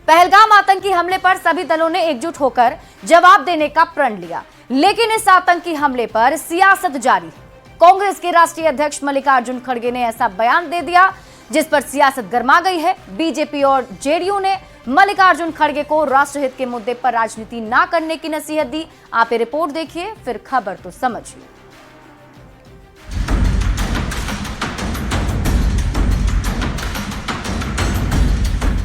पहलगाम आतंकी हमले पर सभी दलों ने एकजुट होकर जवाब देने का प्रण लिया, लेकिन इस आतंकी हमले पर सियासत जारी है। कांग्रेस के राष्ट्रीय अध्यक्ष मल्लिकार्जुन खड़गे ने ऐसा बयान दे दिया जिस पर सियासत गर्मा गई है। बीजेपी और जेडीयू ने मल्लिकार्जुन खड़गे को राष्ट्रहित के मुद्दे पर राजनीति ना करने की नसीहत दी। आप ये रिपोर्ट देखिए, फिर खबर तो समझिए।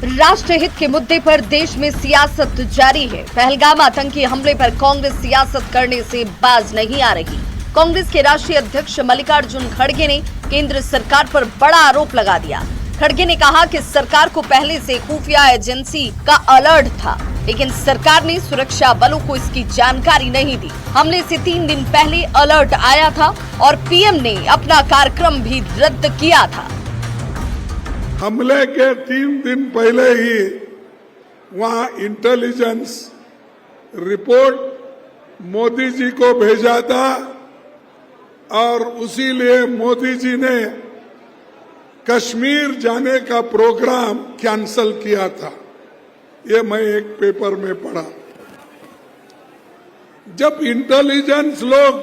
राष्ट्रहित के मुद्दे पर देश में सियासत जारी है। पहलगाम आतंकी हमले पर कांग्रेस सियासत करने से बाज नहीं आ रही। कांग्रेस के राष्ट्रीय अध्यक्ष मल्लिकार्जुन खड़गे ने केंद्र सरकार पर बड़ा आरोप लगा दिया। खड़गे ने कहा कि सरकार को पहले से खुफिया एजेंसी का अलर्ट था, लेकिन सरकार ने सुरक्षा बलों को इसकी जानकारी नहीं दी। हमले से 3 दिन पहले अलर्ट आया था और पीएम ने अपना कार्यक्रम भी रद्द किया था। हमले के 3 दिन पहले ही वहां इंटेलिजेंस रिपोर्ट मोदी जी को भेजा था और उसी लिए मोदी जी ने कश्मीर जाने का प्रोग्राम कैंसल किया था। ये मैं एक पेपर में पढ़ा। जब इंटेलिजेंस लोग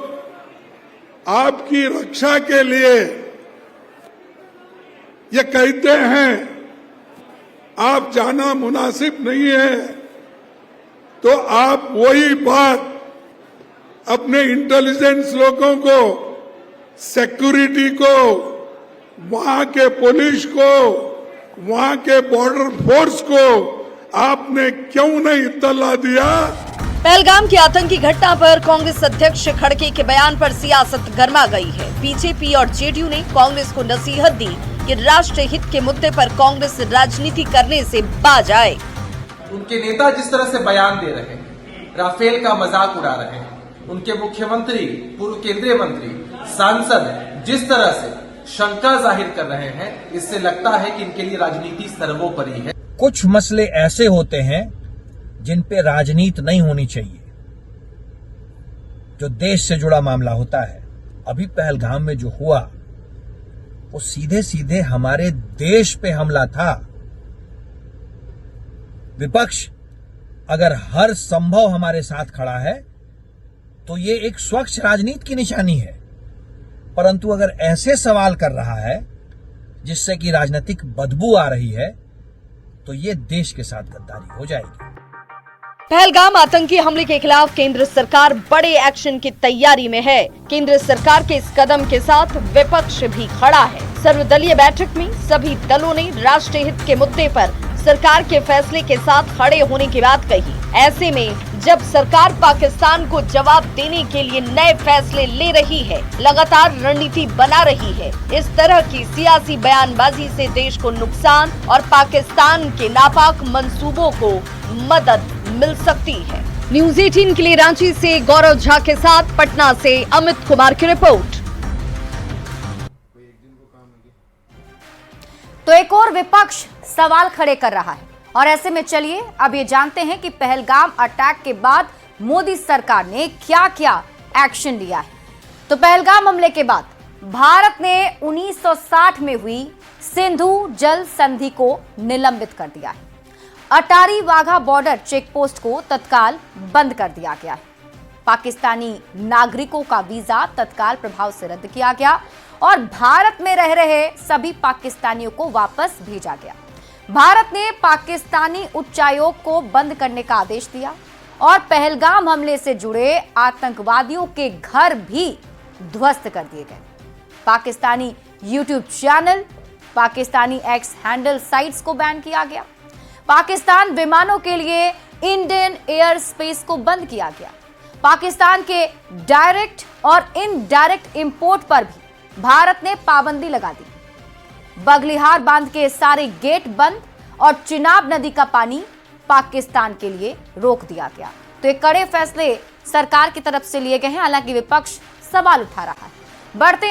आपकी रक्षा के लिए ये कहते हैं आप जाना मुनासिब नहीं है, तो आप वही बात अपने इंटेलिजेंस लोगों को, सिक्योरिटी को, वहां के पुलिस को, वहां के बॉर्डर फोर्स को आपने क्यों नहीं इत्तला दिया? पहलगाम की आतंकी घटना पर कांग्रेस अध्यक्ष खड़गे के बयान पर सियासत गर्मा गई है। बीजेपी और जेडीयू ने कांग्रेस को नसीहत दी कि राष्ट्र हित के मुद्दे पर कांग्रेस राजनीति करने से बाज आए। उनके नेता जिस तरह से बयान दे रहे हैं, राफेल का मजाक उड़ा रहे हैं, उनके मुख्यमंत्री, पूर्व केंद्रीय मंत्री, सांसद जिस तरह से शंका जाहिर कर रहे हैं, इससे लगता है कि इनके लिए राजनीति सर्वोपरि है। कुछ मसले ऐसे होते हैं जिन पे राजनीति नहीं होनी चाहिए, जो देश से जुड़ा मामला होता है। अभी पहलगाम में जो हुआ वो सीधे सीधे हमारे देश पे हमला था। विपक्ष अगर हर संभव हमारे साथ खड़ा है तो ये एक स्वच्छ राजनीति की निशानी है, परंतु अगर ऐसे सवाल कर रहा है जिससे कि राजनीतिक बदबू आ रही है तो ये देश के साथ गद्दारी हो जाएगी। पहलगाम आतंकी हमले के खिलाफ केंद्र सरकार बड़े एक्शन की तैयारी में है। केंद्र सरकार के इस कदम के साथ विपक्ष भी खड़ा है। सर्वदलीय बैठक में सभी दलों ने राष्ट्रीय हित के मुद्दे पर सरकार के फैसले के साथ खड़े होने की बात कही। ऐसे में जब सरकार पाकिस्तान को जवाब देने के लिए नए फैसले ले रही है, लगातार रणनीति बना रही है, इस तरह की सियासी बयानबाजी से देश को नुकसान और पाकिस्तान के नापाक मंसूबों को मदद मिल सकती है। न्यूज़ 18 के लिए रांची से गौरव झा के साथ पटना से अमित कुमार की रिपोर्ट। तो एक और विपक्ष सवाल खड़े कर रहा है और ऐसे में चलिए अब ये जानते हैं कि पहलगाम अटैक के बाद मोदी सरकार ने क्या क्या एक्शन लिया है। तो पहलगाम हमले के बाद भारत ने 1960 में हुई सिंधु जल संधि को निलंबित कर दिया है। अटारी वाघा बॉर्डर चेकपोस्ट को तत्काल बंद कर दिया गया है। पाकिस्तानी नागरिकों का वीजा तत्काल प्रभाव से रद्द किया गया और भारत में रह रहे सभी पाकिस्तानियों को वापस भेजा गया। भारत ने पाकिस्तानी उच्चायोग को बंद करने का आदेश दिया और पहलगाम हमले से जुड़े आतंकवादियों के घर भी ध्वस्त कर दिए गए। Pakistani YouTube channel, Pakistani x handle sites को बैन किया गया। पाकिस्तान विमानों के लिए इंडियन एयर स्पेस को बंद किया गया। पाकिस्तान के डायरेक्ट और इनडायरेक्ट इंपोर्ट पर भी भारत ने पाबंदी लगा दी। बगलिहार बांध के सारे गेट बंद और चिनाब नदी का पानी पाकिस्तान के लिए रोक दिया गया। तो ये कड़े फैसले सरकार की तरफ से लिए गए हैं, हालांकि विपक्ष सवाल उठा रहा है। बढ़ते